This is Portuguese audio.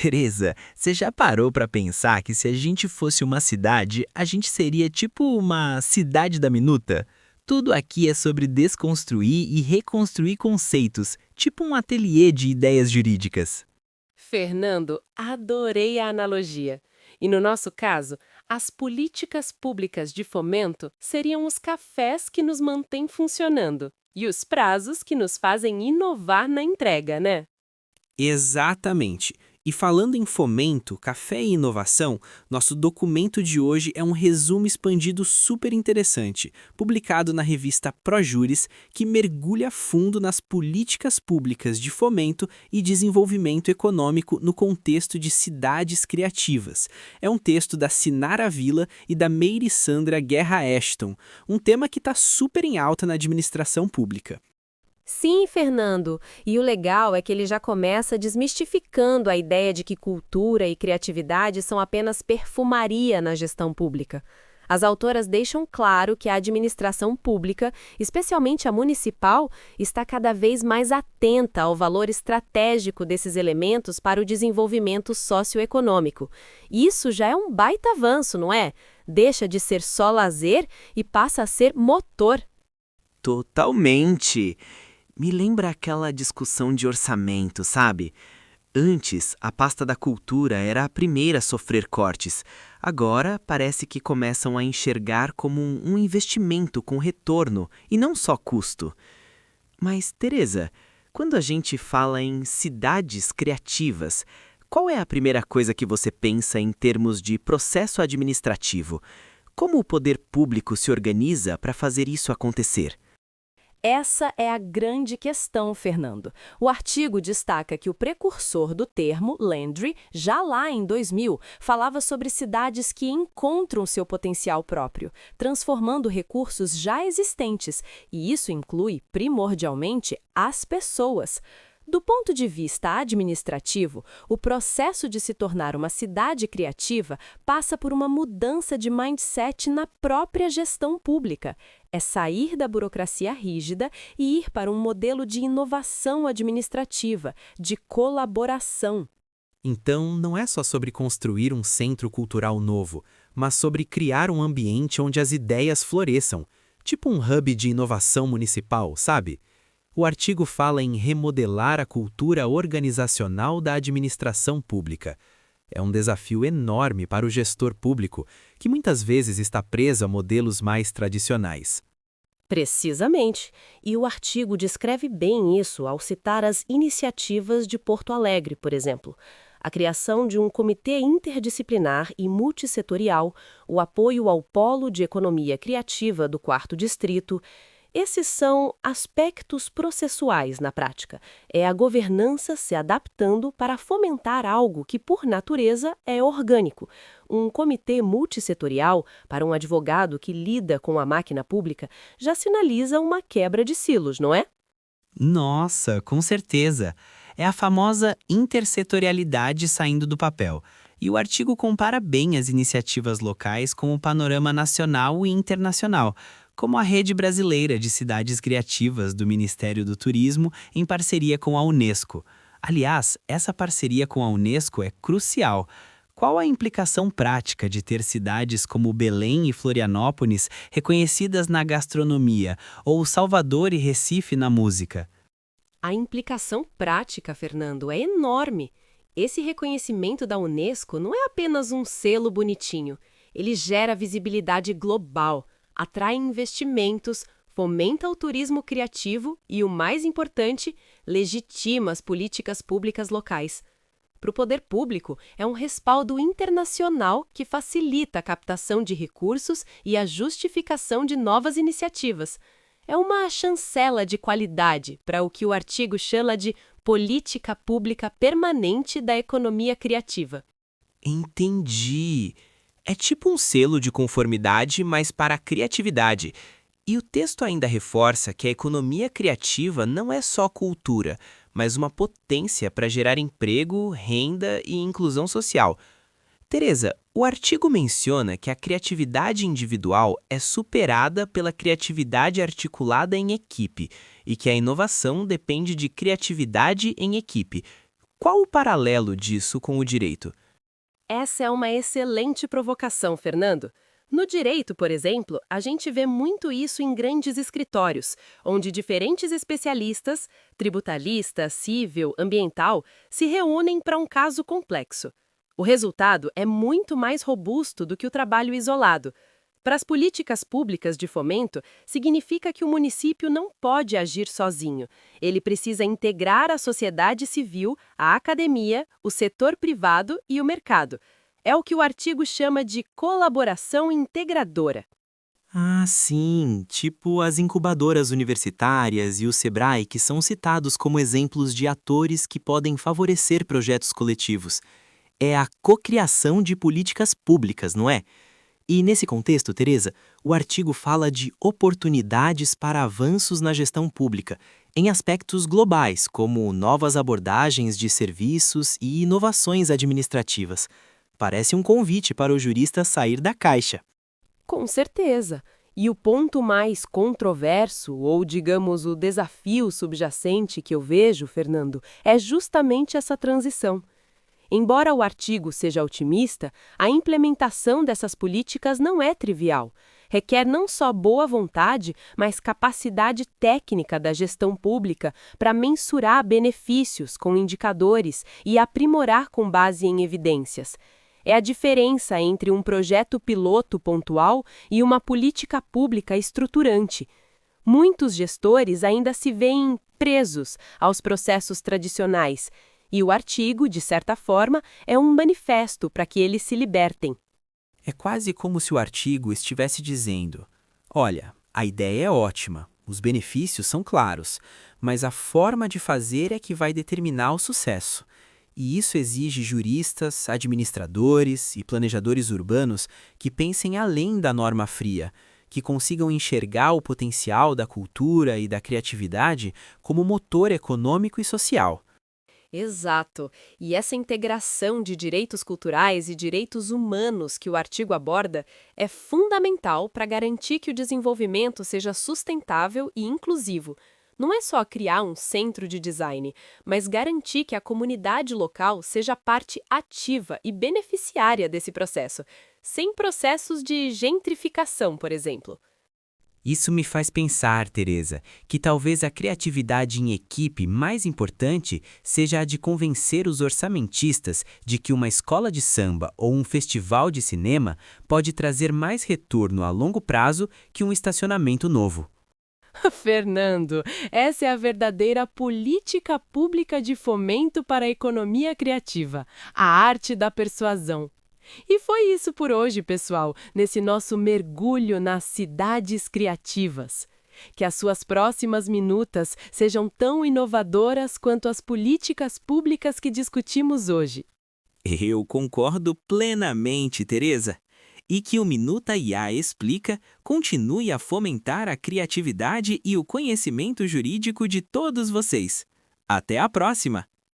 Teresa, você já parou para pensar que se a gente fosse uma cidade, a gente seria tipo uma cidade da minuta? Tudo aqui é sobre desconstruir e reconstruir conceitos, tipo um ateliê de ideias jurídicas. Fernando, adorei a analogia. E no nosso caso, as políticas públicas de fomento seriam os cafés que nos mantêm funcionando e os prazos que nos fazem inovar na entrega, né? Exatamente. E falando em fomento, café e inovação, nosso documento de hoje é um resumo expandido super interessante, publicado na revista Projuris, que mergulha a fundo nas políticas públicas de fomento e desenvolvimento econômico no contexto de cidades criativas. É um texto da Sinara Vila e da Meire Sandra Guerra Ashton, um tema que está super em alta na administração pública. Sim, Fernando. E o legal é que ele já começa desmistificando a ideia de que cultura e criatividade são apenas perfumaria na gestão pública. As autoras deixam claro que a administração pública, especialmente a municipal, está cada vez mais atenta ao valor estratégico desses elementos para o desenvolvimento socioeconômico. Isso já é um baita avanço, não é? Deixa de ser só lazer e passa a ser motor. Totalmente! Me lembra aquela discussão de orçamento, sabe? Antes, a pasta da cultura era a primeira a sofrer cortes. Agora, parece que começam a enxergar como um investimento com retorno e não só custo. Mas, Teresa, quando a gente fala em cidades criativas, qual é a primeira coisa que você pensa em termos de processo administrativo? Como o poder público se organiza para fazer isso acontecer? Essa é a grande questão, Fernando. O artigo destaca que o precursor do termo, Landry, já lá em 2000, falava sobre cidades que encontram seu potencial próprio, transformando recursos já existentes, e isso inclui, primordialmente, as pessoas. Do ponto de vista administrativo, o processo de se tornar uma cidade criativa passa por uma mudança de mindset na própria gestão pública. É sair da burocracia rígida e ir para um modelo de inovação administrativa, de colaboração. Então, não é só sobre construir um centro cultural novo, mas sobre criar um ambiente onde as ideias floresçam, tipo um hub de inovação municipal, sabe? O artigo fala em remodelar a cultura organizacional da administração pública. É um desafio enorme para o gestor público, que muitas vezes está preso a modelos mais tradicionais. Precisamente. E o artigo descreve bem isso ao citar as iniciativas de Porto Alegre, por exemplo. A criação de um comitê interdisciplinar e multissetorial, o apoio ao Polo de Economia Criativa do 4º Distrito. Esses são aspectos processuais na prática. É a governança se adaptando para fomentar algo que, por natureza, é orgânico. Um comitê multissetorial, para um advogado que lida com a máquina pública, já sinaliza uma quebra de silos, não é? Nossa, com certeza! É a famosa intersetorialidade saindo do papel. E o artigo compara bem as iniciativas locais com o panorama nacional e internacional, como a Rede Brasileira de Cidades Criativas do Ministério do Turismo em parceria com a Unesco. Aliás, essa parceria com a Unesco é crucial. Qual a implicação prática de ter cidades como Belém e Florianópolis reconhecidas na gastronomia ou Salvador e Recife na música? A implicação prática, Fernando, é enorme. Esse reconhecimento da Unesco não é apenas um selo bonitinho. Ele gera visibilidade global, atrai investimentos, fomenta o turismo criativo e, o mais importante, legitima as políticas públicas locais. Para o poder público, é um respaldo internacional que facilita a captação de recursos e a justificação de novas iniciativas. É uma chancela de qualidade para o que o artigo chama de política pública permanente da economia criativa. Entendi. É tipo um selo de conformidade, mas para a criatividade. E o texto ainda reforça que a economia criativa não é só cultura, mas uma potência para gerar emprego, renda e inclusão social. Teresa, o artigo menciona que a criatividade individual é superada pela criatividade articulada em equipe e que a inovação depende de criatividade em equipe. Qual o paralelo disso com o direito? Essa é uma excelente provocação, Fernando. No direito, por exemplo, a gente vê muito isso em grandes escritórios, onde diferentes especialistas, tributarista, civil, ambiental, se reúnem para um caso complexo. O resultado é muito mais robusto do que o trabalho isolado. Para as políticas públicas de fomento, significa que o município não pode agir sozinho. Ele precisa integrar a sociedade civil, a academia, o setor privado e o mercado. É o que o artigo chama de colaboração integradora. Ah, sim, tipo as incubadoras universitárias e o Sebrae, que são citados como exemplos de atores que podem favorecer projetos coletivos. É a cocriação de políticas públicas, não é? E nesse contexto, Teresa, o artigo fala de oportunidades para avanços na gestão pública, em aspectos globais, como novas abordagens de serviços e inovações administrativas. Parece um convite para o jurista sair da caixa. Com certeza. E o ponto mais controverso, ou digamos o desafio subjacente que eu vejo, Fernando, é justamente essa transição. Embora o artigo seja otimista, a implementação dessas políticas não é trivial. Requer não só boa vontade, mas capacidade técnica da gestão pública para mensurar benefícios com indicadores e aprimorar com base em evidências. É a diferença entre um projeto piloto pontual e uma política pública estruturante. Muitos gestores ainda se veem presos aos processos tradicionais, e o artigo, de certa forma, é um manifesto para que eles se libertem. É quase como se o artigo estivesse dizendo: olha, a ideia é ótima, os benefícios são claros, mas a forma de fazer é que vai determinar o sucesso. E isso exige juristas, administradores e planejadores urbanos que pensem além da norma fria, que consigam enxergar o potencial da cultura e da criatividade como motor econômico e social. Exato. E essa integração de direitos culturais e direitos humanos que o artigo aborda é fundamental para garantir que o desenvolvimento seja sustentável e inclusivo. Não é só criar um centro de design, mas garantir que a comunidade local seja parte ativa e beneficiária desse processo, sem processos de gentrificação, por exemplo. Isso me faz pensar, Teresa, que talvez a criatividade em equipe mais importante seja a de convencer os orçamentistas de que uma escola de samba ou um festival de cinema pode trazer mais retorno a longo prazo que um estacionamento novo. Fernando, essa é a verdadeira política pública de fomento para a economia criativa, a arte da persuasão. E foi isso por hoje, pessoal, nesse nosso mergulho nas cidades criativas. Que as suas próximas minutas sejam tão inovadoras quanto as políticas públicas que discutimos hoje. Eu concordo plenamente, Teresa. E que o Minuta IA Explica continue a fomentar a criatividade e o conhecimento jurídico de todos vocês. Até a próxima!